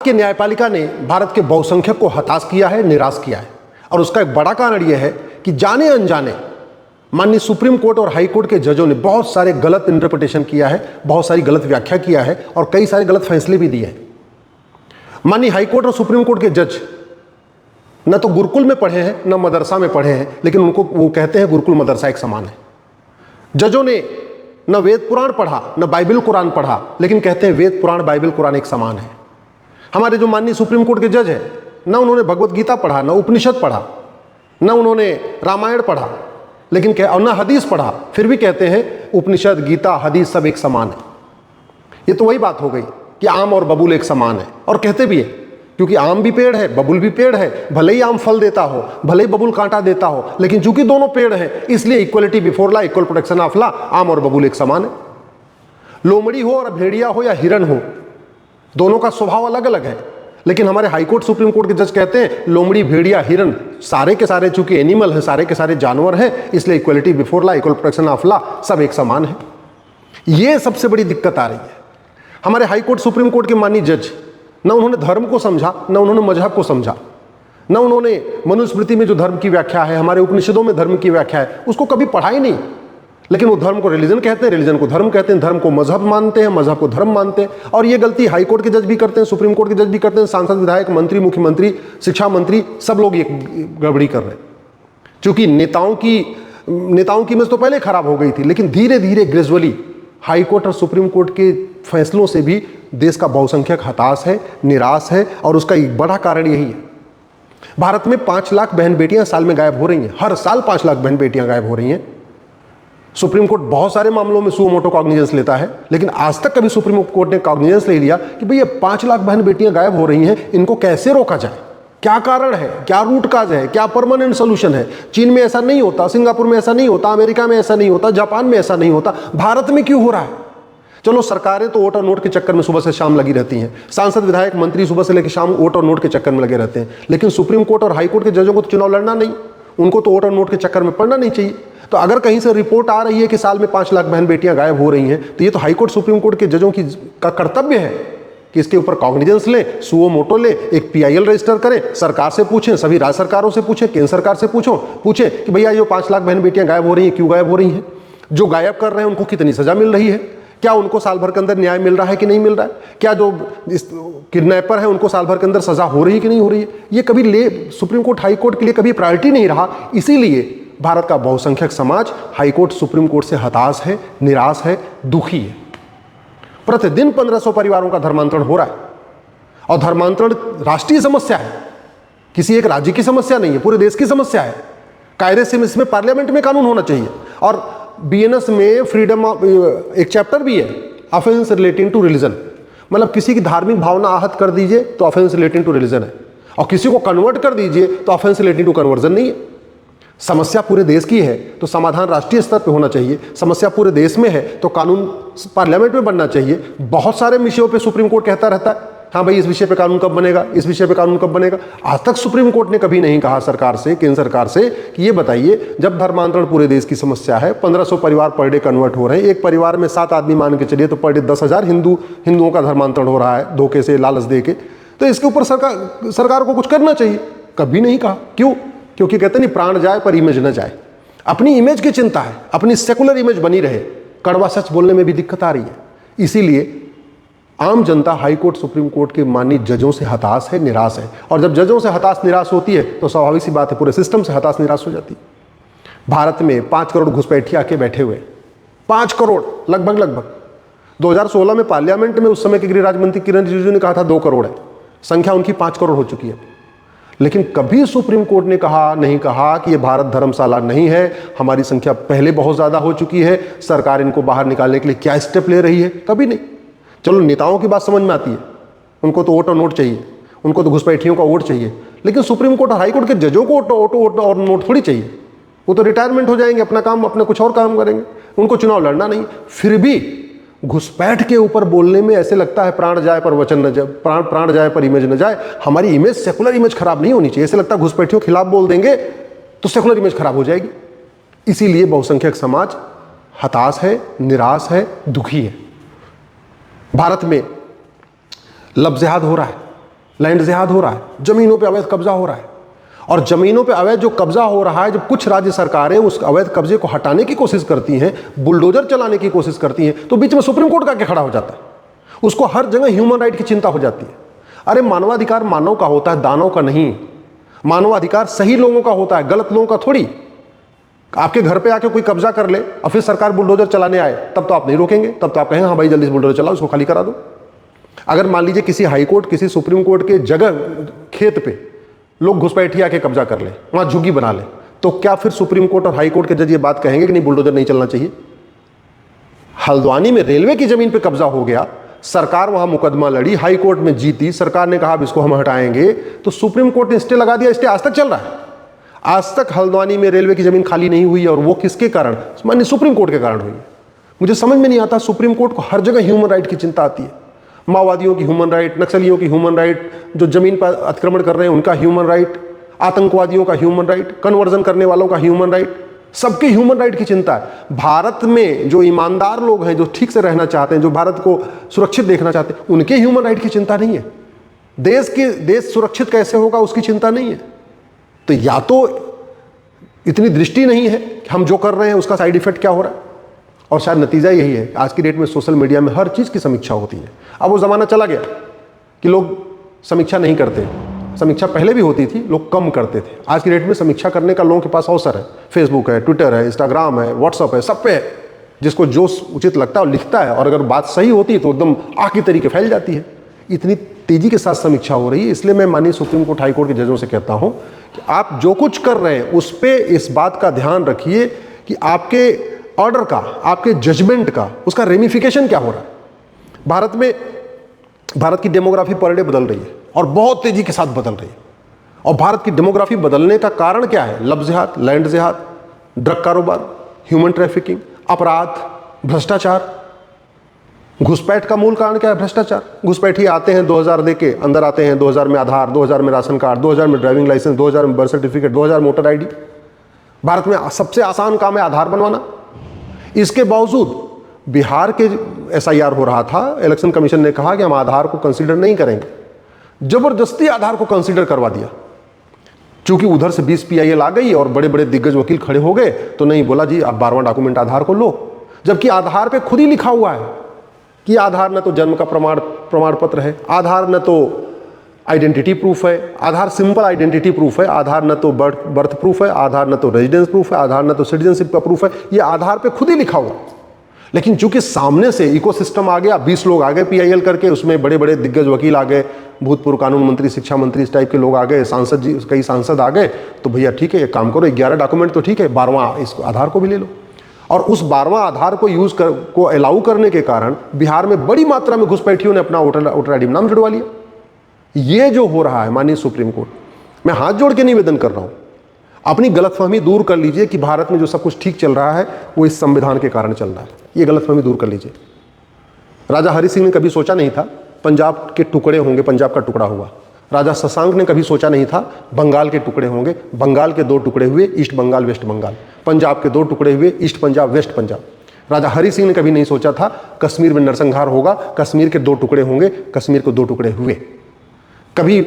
कि न्यायपालिका ने भारत के बहुसंख्यक को हताश किया है, निराश किया है। और उसका एक बड़ा कारण यह है कि जाने अनजाने माननीय सुप्रीम कोर्ट और हाई कोर्ट के जजों ने बहुत सारे गलत इंटरप्रिटेशन किया है, बहुत सारी गलत व्याख्या किया है और कई सारे गलत फैसले भी दिए हैं। माननीय हाई कोर्ट और सुप्रीम कोर्ट के जज न तो गुरुकुल में पढ़े हैं न मदरसा में पढ़े हैं, लेकिन उनको वो कहते हैं गुरुकुल मदरसा एक समान है। जजों ने न वेद पुराण पढ़ा न बाइबल कुरान पढ़ा, लेकिन कहते हैं वेद पुराण बाइबल कुरान एक समान है। हमारे जो माननीय सुप्रीम कोर्ट के जज हैं, न उन्होंने भगवत गीता पढ़ा, न उपनिषद पढ़ा, न उन्होंने रामायण पढ़ा, लेकिन और न हदीस पढ़ा, फिर भी कहते हैं उपनिषद गीता हदीस सब एक समान है। ये तो वही बात हो गई कि आम और बबूल एक समान है। और कहते भी है, क्योंकि आम भी पेड़ है बबूल भी पेड़ है, भले ही आम फल देता हो भले ही बबूल कांटा देता हो, लेकिन चूंकि दोनों पेड़ हैं इसलिए equality before law, equal protection of law, आम और बबूल एक समान है। लोमड़ी हो और भेड़िया हो या हिरण हो, दोनों का स्वभाव अलग अलग है, लेकिन हमारे हाईकोर्ट सुप्रीम कोर्ट के जज कहते हैं लोमड़ी भेड़िया हिरण सारे के सारे चूंकि एनिमल है, सारे के सारे जानवर हैं, इसलिए equality before law, equal protection of law, सब एक समान है। यह सबसे बड़ी दिक्कत आ रही है। हमारे हाईकोर्ट सुप्रीम कोर्ट के माननीय जज न उन्होंने धर्म को समझा, न उन्होंने मजहब को समझा, न उन्होंने मनुस्मृति में जो धर्म की व्याख्या है, हमारे उपनिषदों में धर्म की व्याख्या है, उसको कभी पढ़ा ही नहीं। लेकिन वो धर्म को रिलीजन कहते हैं, रिलीजन को धर्म कहते हैं, धर्म को मजहब मानते हैं, मजहब को धर्म मानते हैं। और ये गलती हाई कोर्ट के जज भी करते हैं, सुप्रीम कोर्ट के जज भी करते हैं, सांसद विधायक मंत्री मुख्यमंत्री शिक्षा मंत्री सब लोग ये गड़बड़ी कर रहे हैं। क्योंकि नेताओं की इमेज तो पहले खराब हो गई थी, लेकिन धीरे धीरे ग्रेजुअली हाई कोर्ट और सुप्रीम कोर्ट के फैसलों से भी देश का बहुसंख्यक हताश है, निराश है। और उसका एक बड़ा कारण यही है, भारत में 5 लाख बहन बेटियां साल में गायब हो रही हैं। हर साल 5 लाख बहन बेटियां गायब हो रही हैं। सुप्रीम कोर्ट बहुत सारे मामलों में सुओ मोटो कॉग्निजेंस लेता है, लेकिन आज तक कभी सुप्रीम कोर्ट ने कॉग्निजेंस ले लिया कि भाई ये 5 लाख बहन बेटियां गायब हो रही हैं, इनको कैसे रोका जाए, क्या कारण है, क्या रूट काज है, क्या परमानेंट सोल्यूशन है। चीन में ऐसा नहीं होता, सिंगापुर में ऐसा नहीं होता, अमेरिका में ऐसा नहीं होता, जापान में ऐसा नहीं होता, भारत में क्यों हो रहा है। चलो सरकारें तो वोट और नोट के चक्कर में सुबह से शाम लगी रहती हैं, सांसद विधायक मंत्री सुबह से लेकर शाम वोट और नोट के चक्कर में लगे रहते हैं, लेकिन सुप्रीम कोर्ट और हाई कोर्ट के जजों को तो चुनाव लड़ना नहीं, उनको तो वोट और नोट के चक्कर में पड़ना नहीं चाहिए। तो अगर कहीं से रिपोर्ट आ रही है कि साल में 5 लाख बहन बेटियां गायब हो रही हैं, तो ये तो हाई कोर्ट सुप्रीम कोर्ट के जजों का कर्तव्य है कि इसके ऊपर कॉग्निजेंस लें, सुओ मोटो ले, एक PIL रजिस्टर करें, सरकार से पूछें, सभी राज्य सरकारों से पूछें, केंद्र सरकार से पूछें कि भैया ये 5 लाख बहन बेटियां गायब हो रही हैं, क्यों गायब हो रही हैं, जो गायब कर रहे हैं उनको कितनी सजा मिल रही है, क्या उनको साल भर के अंदर न्याय मिल रहा है कि नहीं मिल रहा है, क्या जो किडनैपर है उनको साल भर के अंदर सजा हो रही है कि नहीं हो रही है। ये कभी सुप्रीम कोर्ट हाई कोर्ट के लिए कभी प्रायोरिटी नहीं रहा। इसीलिए भारत का बहुसंख्यक समाज हाई कोर्ट सुप्रीम कोर्ट से हताश है, निराश है, दुखी है। प्रतिदिन 1500 परिवारों का धर्मांतरण हो रहा है, और धर्मांतरण राष्ट्रीय समस्या है, किसी एक राज्य की समस्या नहीं है, पूरे देश की समस्या है। कायदे से इसमें पार्लियामेंट में कानून होना चाहिए। और BNS में फ्रीडम ऑफ एक चैप्टर भी है, ऑफेंस रिलेटिंग टू रिलीजन, मतलब किसी की धार्मिक भावना आहत कर दीजिए तो ऑफेंस रिलेटिंग टू रिलीजन है, और किसी को कन्वर्ट कर दीजिए तो ऑफेंस रिलेटिंग टू कन्वर्जन नहीं है। समस्या पूरे देश की है तो समाधान राष्ट्रीय स्तर पे होना चाहिए। समस्या पूरे देश में है तो कानून पार्लियामेंट में बनना चाहिए। बहुत सारे विषयों पे सुप्रीम कोर्ट कहता रहता है, हाँ भाई इस विषय पे कानून कब बनेगा, इस विषय पे कानून कब बनेगा। आज तक सुप्रीम कोर्ट ने कभी नहीं कहा सरकार से, केंद्र सरकार से कि ये बताइए जब धर्मांतरण पूरे देश की समस्या है, 1500 परिवार पर डे कन्वर्ट हो रहे हैं, एक परिवार में 7 आदमी मान के चलिए तो पर डे 10,000 हिंदुओं का धर्मांतरण हो रहा है धोखे से, लालच दे के, तो इसके ऊपर सरकार को कुछ करना चाहिए। कभी नहीं कहा। क्यों? क्योंकि कहते नहीं प्राण जाए पर इमेज न जाए। अपनी इमेज की चिंता है, अपनी सेकुलर इमेज बनी रहे। कड़वा सच बोलने में भी दिक्कत आ रही है। इसीलिए आम जनता हाई कोर्ट सुप्रीम कोर्ट के माननीय जजों से हताश है, निराश है। और जब जजों से हताश निराश होती है तो स्वाभाविक सी बात है पूरे सिस्टम से हताश निराश हो जाती है। भारत में 5 करोड़ घुसपैठिए आके बैठे हुए, 5 करोड़ लगभग 2016 में पार्लियामेंट में उस समय के गृह राज्य मंत्री किरण रिजिजू ने कहा था 2 करोड़ है, संख्या उनकी 5 करोड़ हो चुकी है। लेकिन कभी सुप्रीम कोर्ट ने नहीं कहा कि ये भारत धर्मशाला नहीं है, हमारी संख्या पहले बहुत ज़्यादा हो चुकी है, सरकार इनको बाहर निकालने के लिए क्या स्टेप ले रही है। कभी नहीं। चलो नेताओं की बात समझ में आती है, उनको तो वोट और नोट चाहिए, उनको तो घुसपैठियों का वोट चाहिए, लेकिन सुप्रीम कोर्ट और हाई कोर्ट के जजों को वोट और नोट थोड़ी चाहिए। वो तो रिटायरमेंट हो जाएंगे, अपना काम अपने कुछ और काम करेंगे, उनको चुनाव लड़ना नहीं। फिर भी घुसपैठ के ऊपर बोलने में ऐसे लगता है प्राण जाए पर वचन न जाए, प्राण जाए पर इमेज न जाए। हमारी इमेज, सेकुलर इमेज खराब नहीं होनी चाहिए। ऐसे लगता है घुसपैठियों के खिलाफ बोल देंगे तो सेकुलर इमेज खराब हो जाएगी। इसीलिए बहुसंख्यक समाज हताश है, निराश है, दुखी है। भारत में लफ्ज़ जिहाद हो रहा है, लैंड जिहाद हो रहा है, जमीनों पे अवैध कब्जा हो रहा है। और जमीनों पे अवैध जो कब्जा हो रहा है, जब कुछ राज्य सरकारें उस अवैध कब्जे को हटाने की कोशिश करती हैं, बुलडोजर चलाने की कोशिश करती हैं, तो बीच में सुप्रीम कोर्ट का क्या खड़ा हो जाता है? उसको हर जगह ह्यूमन राइट की चिंता हो जाती है। अरे मानवाधिकार मानव का होता है, दानव का नहीं। मानवाधिकार सही लोगों का होता है, गलत लोगों का थोड़ी। आपके घर पे आके कोई कब्जा कर ले और फिर सरकार बुलडोजर चलाने आए, तब तो आप नहीं रोकेंगे, तब तो आप कहेंगे हाँ भाई जल्दी से बुलडोजर चलाओ, उसको खाली करा दो। अगर मान लीजिए किसी हाई कोर्ट, किसी सुप्रीम कोर्ट के जगह खेत पे लोग घुसपैठिया के कब्जा कर ले, वहां झुग्गी बना ले, तो क्या फिर सुप्रीम कोर्ट और हाई कोर्ट के जज ये बात कहेंगे कि नहीं बुलडोजर नहीं चलना चाहिए? हल्द्वानी में रेलवे की जमीन पे कब्जा हो गया, सरकार वहां मुकदमा लड़ी, हाई कोर्ट में जीती, सरकार ने कहा अब इसको हम हटाएंगे, तो सुप्रीम कोर्ट ने स्टे लगा दिया। स्टे आज तक चल रहा है। आज तक हल्द्वानी में रेलवे की जमीन खाली नहीं हुई, और वो किसके कारण? माननीय सुप्रीम कोर्ट के कारण हुई। मुझे समझ में नहीं आता, सुप्रीम कोर्ट को हर जगह ह्यूमन राइट की चिंता आती है। माओवादियों की ह्यूमन राइट, नक्सलियों की ह्यूमन राइट, जो जमीन पर अतिक्रमण कर रहे हैं उनका ह्यूमन राइट, आतंकवादियों का ह्यूमन राइट, कन्वर्जन करने वालों का ह्यूमन राइट, सबके ह्यूमन राइट की चिंता है। भारत में जो ईमानदार लोग हैं, जो ठीक से रहना चाहते हैं, जो भारत को सुरक्षित देखना चाहते हैं, उनके ह्यूमन राइट की चिंता नहीं है। देश सुरक्षित कैसे होगा उसकी चिंता नहीं है। तो या तो इतनी दृष्टि नहीं है कि हम जो कर रहे हैं उसका साइड इफेक्ट क्या हो रहा है, और शायद नतीजा यही है। आज की डेट में सोशल मीडिया में हर चीज़ की समीक्षा होती है। अब वो ज़माना चला गया कि लोग समीक्षा नहीं करते। समीक्षा पहले भी होती थी, लोग कम करते थे। आज की डेट में समीक्षा करने का लोगों के पास अवसर है। फेसबुक है, ट्विटर है, इंस्टाग्राम है, व्हाट्सअप है, सब पे है। जिसको जो उचित लगता है वो लिखता है, और अगर बात सही होती है तो एकदम आग की तरीके फैल जाती है। इतनी तेज़ी के साथ समीक्षा हो रही है। इसलिए मैं माननीय सुप्रीम कोर्ट, हाई कोर्ट के जजों से कहता हूँ कि आप जो कुछ कर रहे हैं उस पर इस बात का ध्यान रखिए कि आपके ऑर्डर का, आपके जजमेंट का, उसका रेमिफिकेशन क्या हो रहा है। भारत की डेमोग्राफी पर डे बदल रही है, और बहुत तेजी के साथ बदल रही है। और भारत की डेमोग्राफी बदलने का कारण क्या है? लव जिहाद, लैंड जिहाद, ड्रग कारोबार, ह्यूमन ट्रैफिकिंग, अपराध, भ्रष्टाचार। घुसपैठ का मूल कारण क्या है? भ्रष्टाचार। घुसपैठी आते हैं 2000 दे के, अंदर आते हैं 2000 में आधार, 2000 में राशन कार्ड, 2000 में ड्राइविंग लाइसेंस, 2000 में birth certificate, 2000 motor ID. Bharat में सबसे आसान काम है आधार बनवाना। इसके बावजूद बिहार के SIR हो रहा था, इलेक्शन कमीशन ने कहा कि हम आधार को कंसीडर नहीं करेंगे। जबरदस्ती आधार को कंसीडर करवा दिया। चूंकि उधर से 20 PIL आ गई और बड़े बड़े दिग्गज वकील खड़े हो गए, तो नहीं, बोला जी आप 12वां डॉक्यूमेंट आधार को लो। जबकि आधार पे खुद ही लिखा हुआ है कि आधार न तो जन्म का प्रमाण पत्र है, आधार न तो आइडेंटिटी प्रूफ है, आधार सिंपल आइडेंटिटी प्रूफ है, आधार न तो बर्थ प्रूफ है, आधार न तो रेजिडेंस प्रूफ है, आधार न तो सिटीजनशिप का प्रूफ है। ये आधार पे खुद ही लिखा हुआ। लेकिन चूंकि सामने से इकोसिस्टम आ गया, 20 लोग आ गए PIL करके, उसमें बड़े बड़े दिग्गज वकील आ गए, भूतपूर्व कानून मंत्री, शिक्षा मंत्री, इस टाइप के लोग आ गए, सांसद जी, कई सांसद आ गए, तो भैया ठीक है, एक काम करो, 11 डॉक्यूमेंट तो ठीक है, 12वां इस आधार को भी ले लो। और उस 12वां आधार को को अलाउ करने के कारण बिहार में बड़ी मात्रा में घुसपैठियों ने अपना वोटर ID में नाम जुड़वा लिया। ये जो हो रहा है, माननीय सुप्रीम कोर्ट, मैं हाथ जोड़ के निवेदन कर रहा हूं, अपनी गलतफहमी दूर कर लीजिए कि भारत में जो सब कुछ ठीक चल रहा है वो इस संविधान के कारण चल रहा है। ये गलतफहमी दूर कर लीजिए। राजा हरि सिंह ने कभी सोचा नहीं था पंजाब के टुकड़े होंगे, पंजाब का टुकड़ा हुआ। राजा शशांक ने कभी सोचा नहीं था बंगाल के टुकड़े होंगे, बंगाल के 2 टुकड़े हुए, ईस्ट बंगाल, वेस्ट बंगाल। पंजाब के 2 टुकड़े हुए, ईस्ट पंजाब, वेस्ट पंजाब। राजा हरि सिंह ने कभी नहीं सोचा था कश्मीर में नरसंहार होगा, कश्मीर के 2 टुकड़े होंगे, कश्मीर के 2 टुकड़े हुए। कभी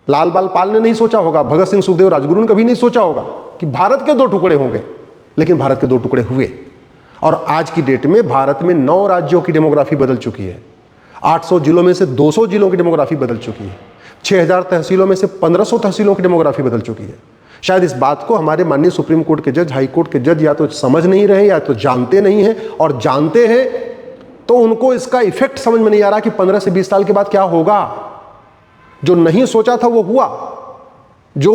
लाल बाल पाल ने नहीं सोचा होगा, भगत सिंह, सुखदेव, राजगुरु ने कभी नहीं सोचा होगा कि भारत के 2 टुकड़े होंगे, लेकिन भारत के 2 टुकड़े हुए। और आज की डेट में भारत में 9 राज्यों की डेमोग्राफी बदल चुकी है। 800 जिलों में से 200 जिलों की डेमोग्राफी बदल चुकी है। 6000 तहसीलों में से 1500 तहसीलों की डेमोग्राफी बदल चुकी है। शायद इस बात को हमारे माननीय सुप्रीम कोर्ट के जज, हाई कोर्ट के जज या तो समझ नहीं रहे, या तो जानते नहीं हैं, और जानते हैं तो उनको इसका इफेक्ट समझ में नहीं आ रहा कि 15 से 20 साल के बाद क्या होगा। जो नहीं सोचा था वो हुआ, जो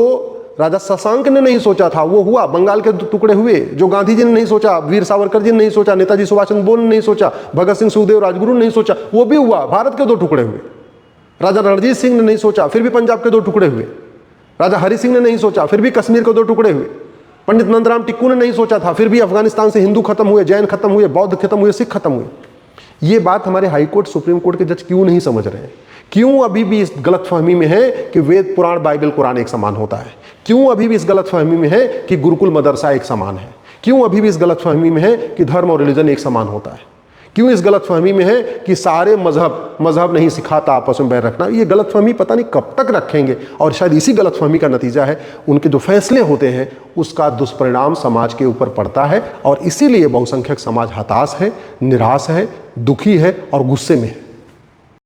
राजा शशांक ने नहीं सोचा था वो हुआ, बंगाल के टुकड़े हुए। जो गांधी जी ने नहीं सोचा, वीर सावरकर जी ने नहीं सोचा, नेताजी सुभाष चंद्र बोस ने नहीं सोचा, भगत सिंह, सुखदेव, राजगुरु ने नहीं सोचा, वो भी हुआ। भारत के 2 टुकड़े हुए। राजा रणजीत सिंह ने नहीं सोचा, फिर भी पंजाब के 2 टुकड़े हुए। राजा हरि सिंह ने नहीं सोचा, फिर भी कश्मीर के 2 टुकड़े हुए। पंडित नंदराम टिक्कू ने नहीं सोचा था, फिर भी अफगानिस्तान से हिंदू खत्म हुए, जैन खत्म हुए, बौद्ध खत्म हुए, सिख खत्म हुए। ये बात हमारे हाई कोर्ट, सुप्रीम कोर्ट के जज क्यों नहीं समझ रहे हैं? क्यों अभी भी इस गलतफहमी में है कि वेद, पुराण, बाइबल, कुरान एक समान होता है? क्यों अभी भी इस गलतफहमी में है कि गुरुकुल मदरसा एक समान है? क्यों अभी भी इस गलतफहमी में है कि धर्म और रिलीजन एक समान होता है? क्यों इस गलतफहमी में है कि सारे मजहब नहीं सिखाता आपस में बैर रखना। ये गलतफहमी पता नहीं कब तक रखेंगे, और शायद इसी गलतफहमी का नतीजा है उनके जो फैसले होते हैं उसका दुष्परिणाम समाज के ऊपर पड़ता है, और इसीलिए बहुसंख्यक समाज हताश है, निराश है, दुखी है और गुस्से में है।